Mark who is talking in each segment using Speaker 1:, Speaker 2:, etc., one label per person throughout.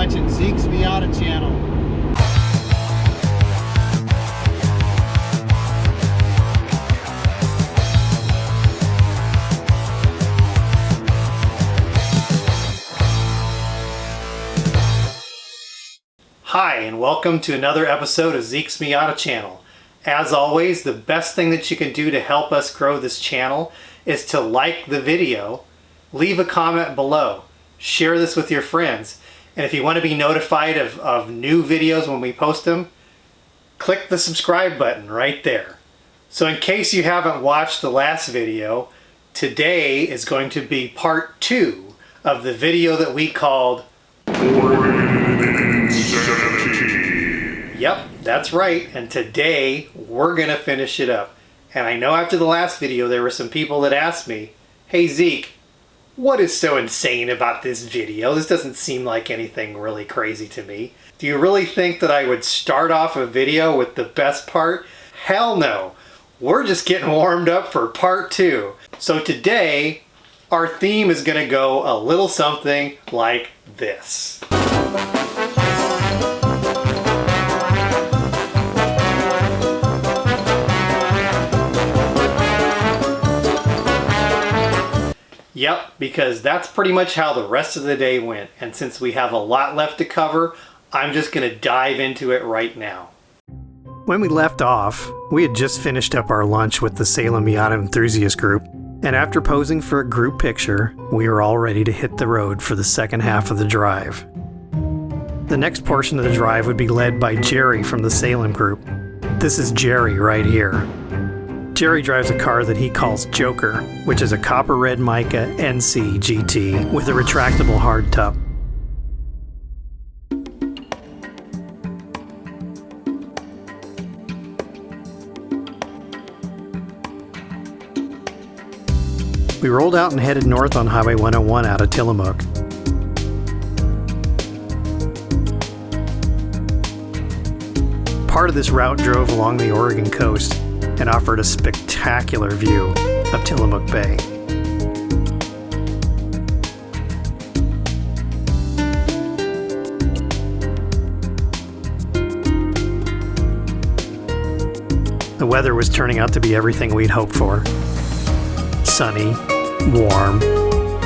Speaker 1: watching Zeke's Miata channel. Hi, and welcome to another episode of Zeke's Miata channel. As always, the best thing that you can do to help us grow this channel is to like the video, leave a comment below, share this with your friends, and if you want to be notified of new videos when we post them, click the subscribe button right there. So in case you haven't watched the last video, today is going to be part 2 of the video that we called Yep, that's right, and today we're gonna finish it up. And I know after the last video there were some people that asked me, hey Zeke, what is so insane about this video? This doesn't seem like anything really crazy to me. Do you really think that I would start off a video with the best part? Hell no! We're just getting warmed up for part 2. So today, our theme is gonna go a little something like this. Yep, because that's pretty much how the rest of the day went, and since we have a lot left to cover, I'm just going to dive into it right now. When we left off, we had just finished up our lunch with the Salem Miata enthusiast group, and after posing for a group picture, we were all ready to hit the road for the second half of the drive. The next portion of the drive would be led by Jerry from the Salem group. This is Jerry right here. Jerry drives a car that he calls Joker, which is a copper red mica NC GT with a retractable hardtop. We rolled out and headed north on Highway 101 out of Tillimook. Part of this route drove along the Oregon coast and offered a spectacular view of Tillimook Bay. The weather was turning out to be everything we'd hoped for. Sunny, warm,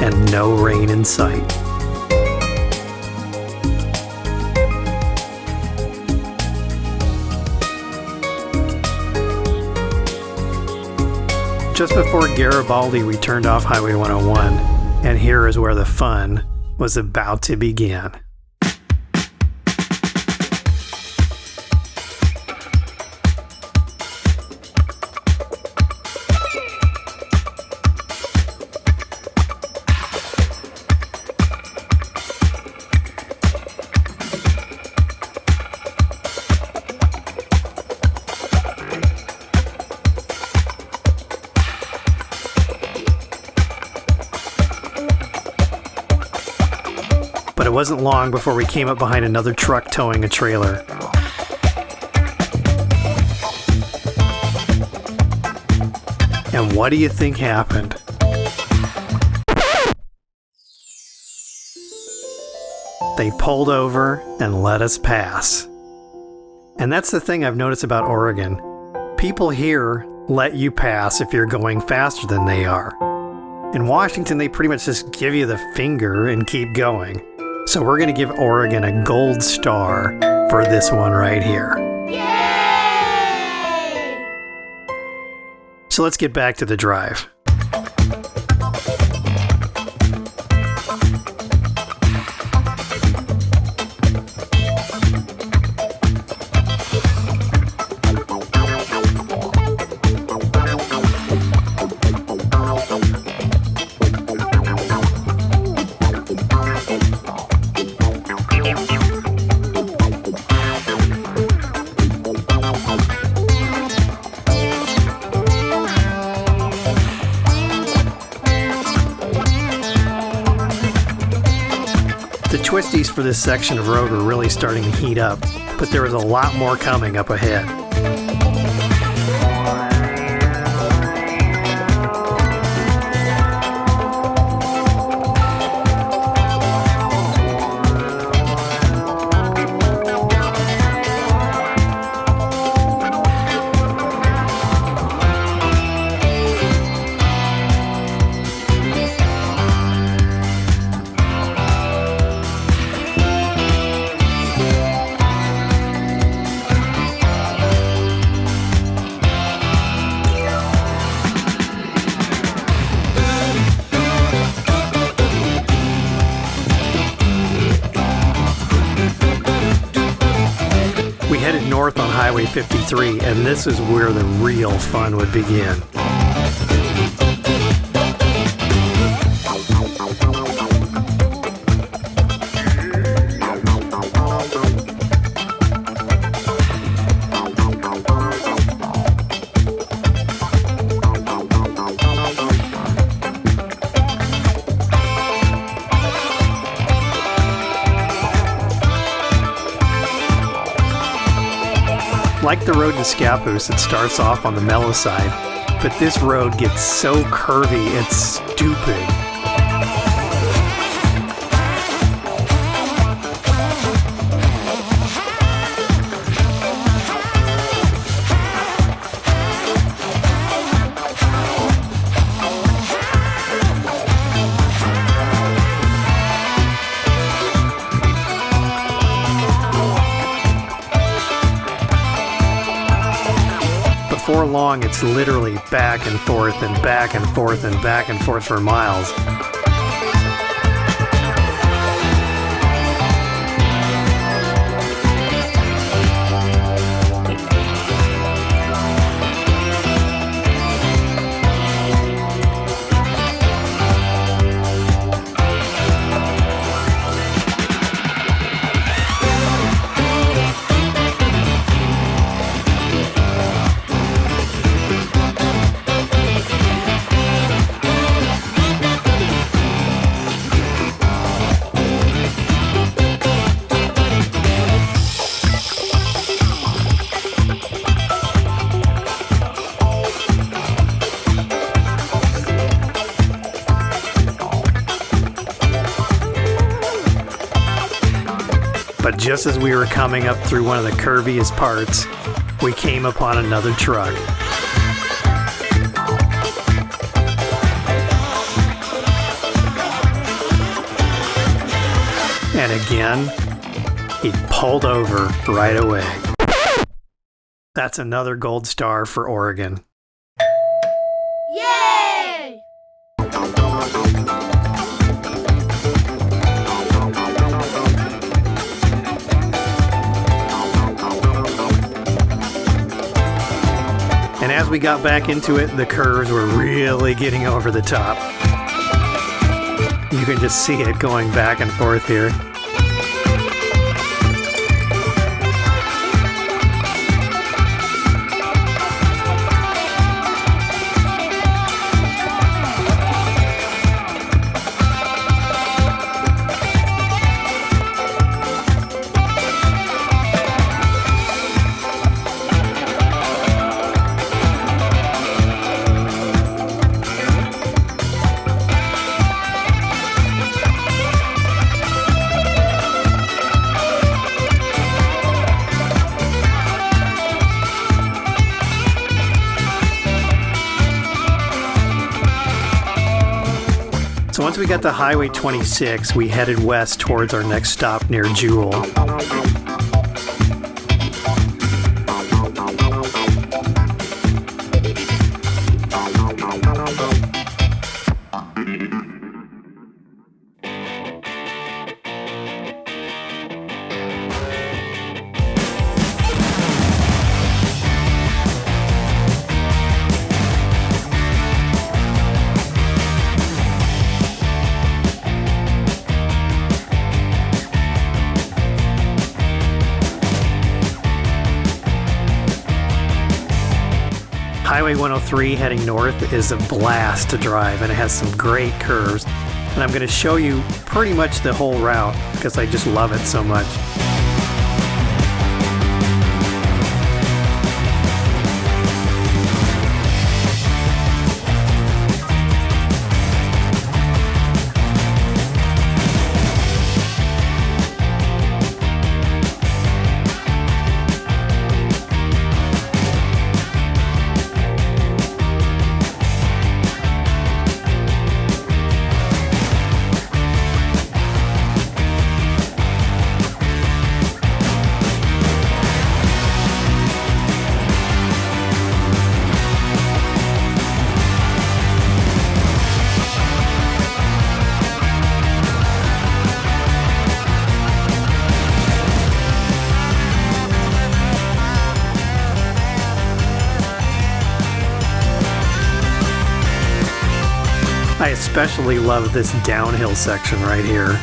Speaker 1: and no rain in sight. Just before Garibaldi, we turned off Highway 101, and here is where the fun was about to begin. But it wasn't long before we came up behind another truck towing a trailer. And what do you think happened? They pulled over and let us pass. And that's the thing I've noticed about Oregon. People here let you pass if you're going faster than they are. In Washington, they pretty much just give you the finger and keep going. So we're going to give Oregon a gold star for this one right here. Yay! So let's get back to the drive. The twisties for this section of road were really starting to heat up, but there was a lot more coming up ahead. Highway 53, and this is where the real fun would begin. Like the road to Scappoose, it starts off on the mellow side, but this road gets so curvy, it's stupid. Before long, it's literally back and forth and back and forth and back and forth for miles. But just as we were coming up through one of the curviest parts, we came upon another truck. And again, he pulled over right away. That's another gold star for Oregon.
Speaker 2: Yay!
Speaker 1: And as we got back into it, the curves were really getting over the top. You can just see it going back and forth here. So once we got to Highway 26, we headed west towards our next stop near Jewell. Highway 103 heading north is a blast to drive, and it has some great curves. And I'm going to show you pretty much the whole route because I just love it so much. especially love this downhill section right here.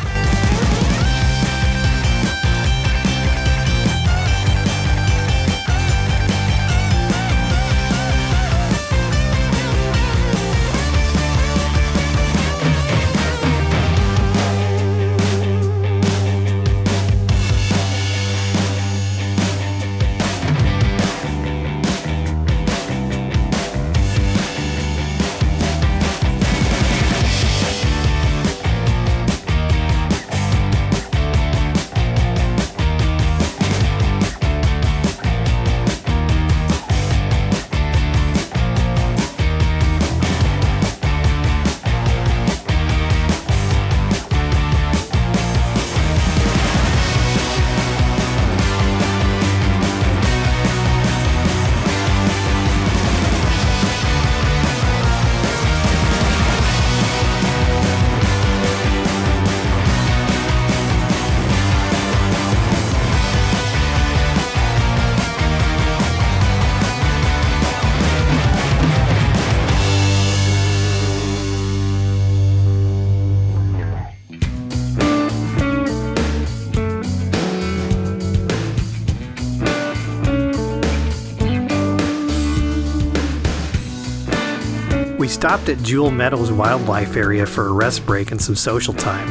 Speaker 1: We stopped at Jewell Meadows Wildlife Area for a rest break and some social time.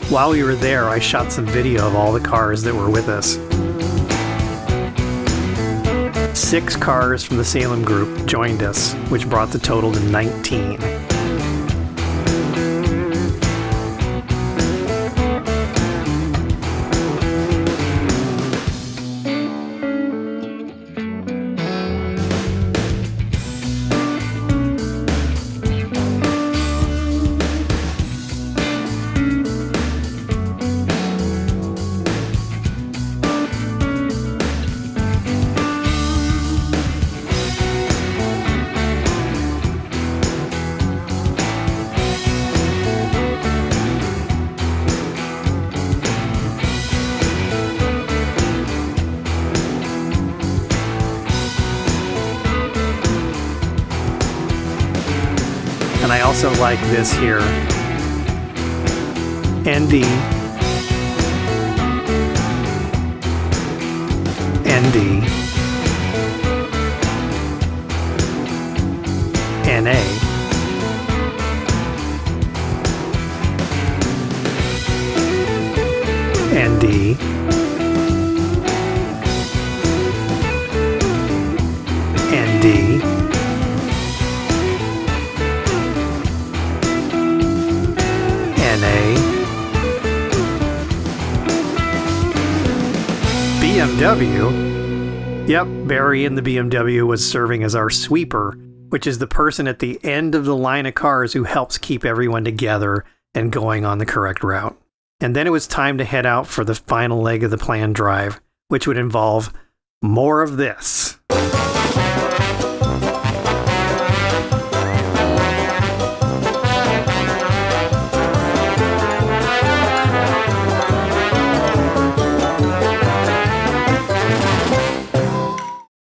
Speaker 1: While we were there, I shot some video of all the cars that were with us. 6 cars from the Salem group joined us, which brought the total to 19. And I also like this here. ND. ND. NA. ND. ND. BMW. Yep, Barry in the BMW was serving as our sweeper, which is the person at the end of the line of cars who helps keep everyone together and going on the correct route. And then it was time to head out for the final leg of the planned drive, which would involve more of this.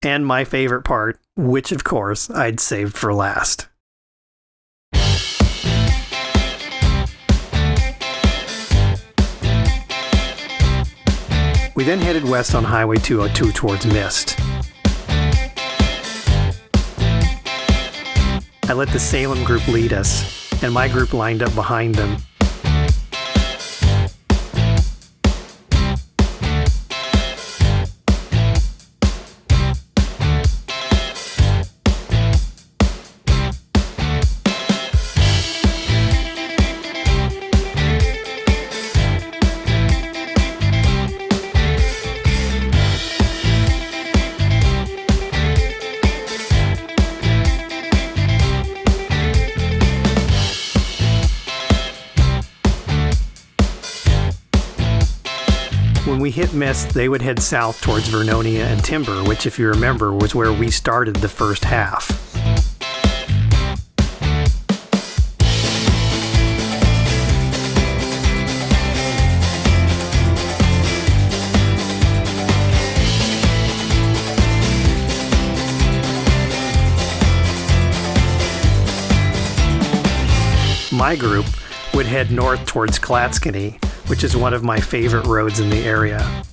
Speaker 1: And my favorite part, which of course I'd saved for last. We then headed west on Highway 202 towards Mist. I let the Salem group lead us, and my group lined up behind them. When we hit Mist, they would head south towards Vernonia and Timber, which, if you remember, was where we started the first half. my group would head north towards Clatskanie, which is one of my favorite roads in the area.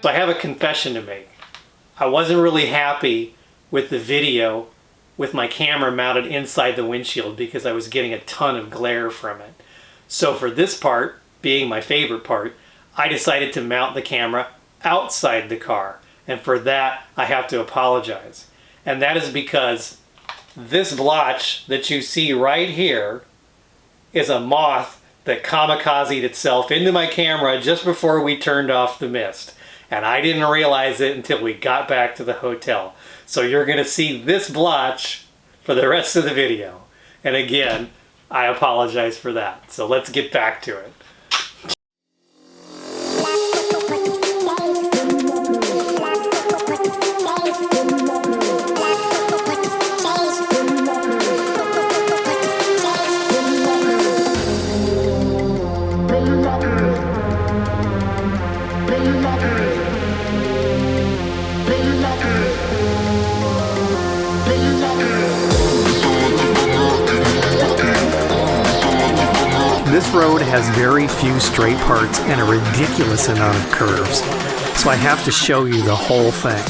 Speaker 1: So I have a confession to make. I wasn't really happy with the video with my camera mounted inside the windshield because I was getting a ton of glare from it. So for this part, being my favorite part, I decided to mount the camera outside the car. And for that, I have to apologize. And that is because this blotch that you see right here is a moth that kamikazed itself into my camera just before we turned off the mist. And I didn't realize it until we got back to the hotel. So you're going to see this blotch for the rest of the video. And again, I apologize for that. So let's get back to it. This road has very few straight parts and a ridiculous amount of curves, so I have to show you the whole thing.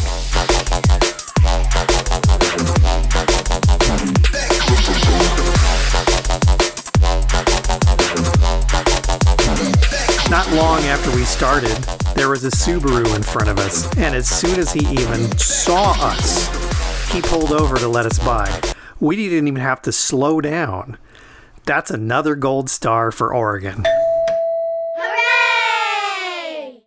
Speaker 1: Not long after we started, there was a Subaru in front of us, and as soon as he even saw us, he pulled over to let us by. We didn't even have to slow down. That's another gold star for Oregon.
Speaker 2: Hooray!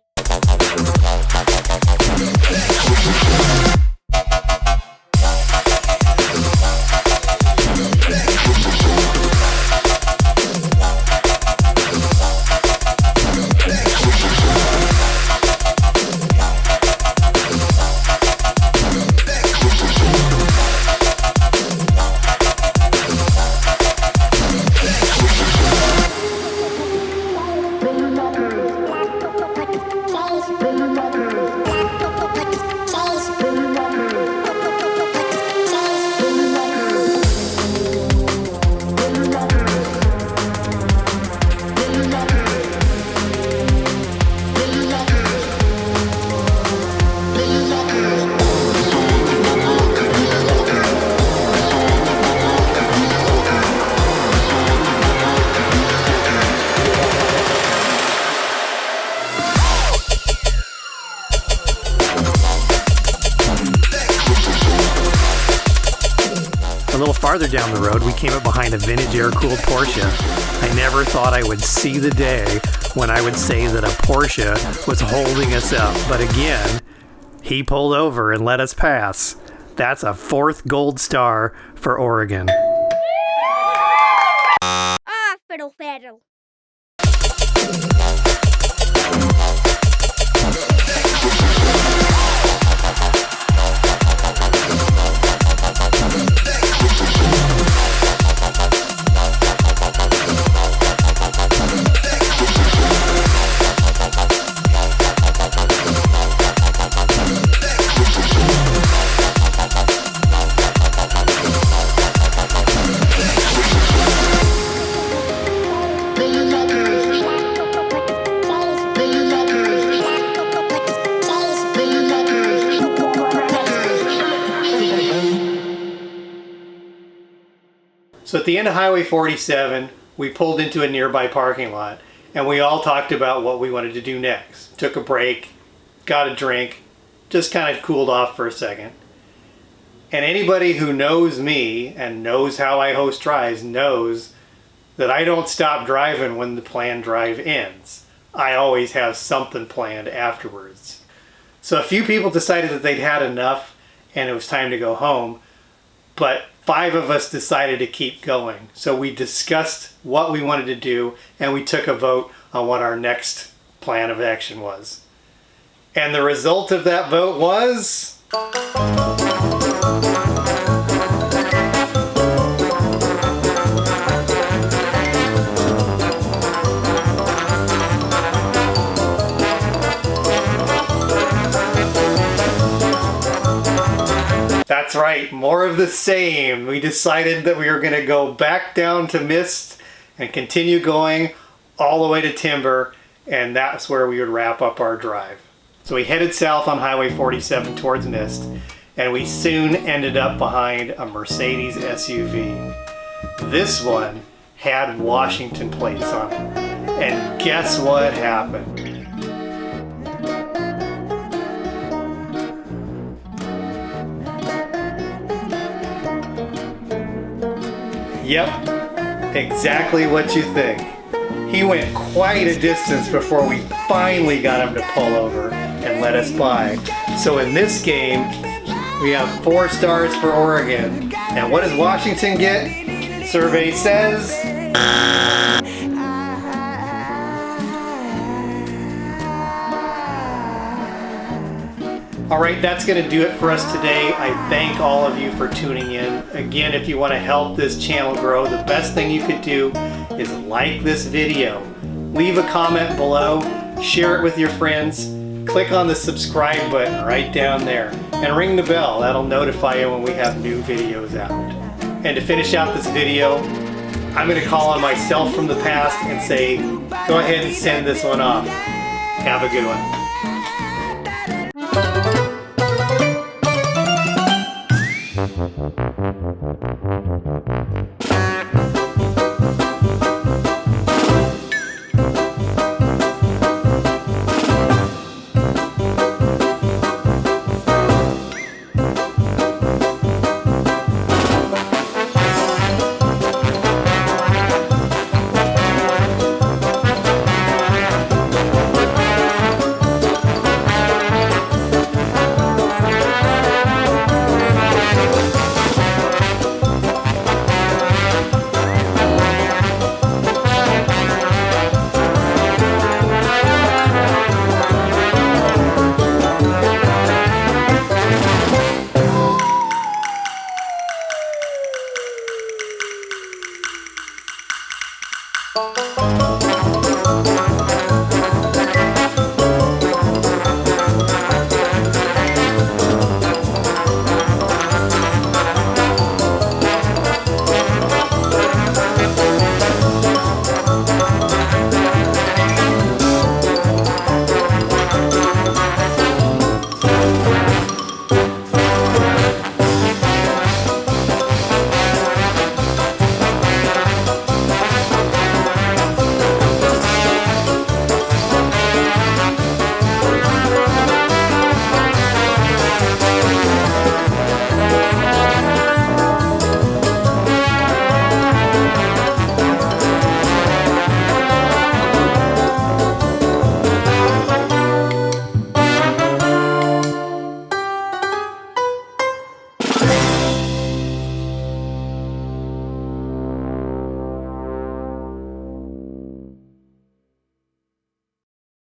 Speaker 1: A little farther down the road, we came up behind a vintage air-cooled Porsche. I never thought I would see the day when I would say that a Porsche was holding us up. But again, he pulled over and let us pass. That's a 4th gold star for Oregon.
Speaker 2: Ah, fiddle faddle.
Speaker 1: So at the end of Highway 47, we pulled into a nearby parking lot and we all talked about what we wanted to do next. Took a break, got a drink, just kind of cooled off for a second. And anybody who knows me and knows how I host drives knows that I don't stop driving when the planned drive ends. I always have something planned afterwards. So a few people decided that they'd had enough and it was time to go home, but 5 of us decided to keep going. So we discussed what we wanted to do and we took a vote on what our next plan of action was. And the result of that vote was... That's right, more of the same. We decided that we were going to go back down to Mist and continue going all the way to Timber, and that's where we would wrap up our drive. So we headed south on Highway 47 towards Mist, and we soon ended up behind a Mercedes SUV. This one had Washington plates on it. And guess what happened? Yep, exactly what you think. He went quite a distance before we finally got him to pull over and let us by. So in this game, we have 4 stars for Oregon. And what does Washington get? Survey says... Alright, that's going to do it for us today. I thank all of you for tuning in. Again, if you want to help this channel grow, the best thing you could do is like this video. Leave a comment below, share it with your friends, click on the subscribe button right down there, and ring the bell. That'll notify you when we have new videos out. And to finish out this video, I'm going to call on myself from the past and say, go ahead and send this one off. Have a good one.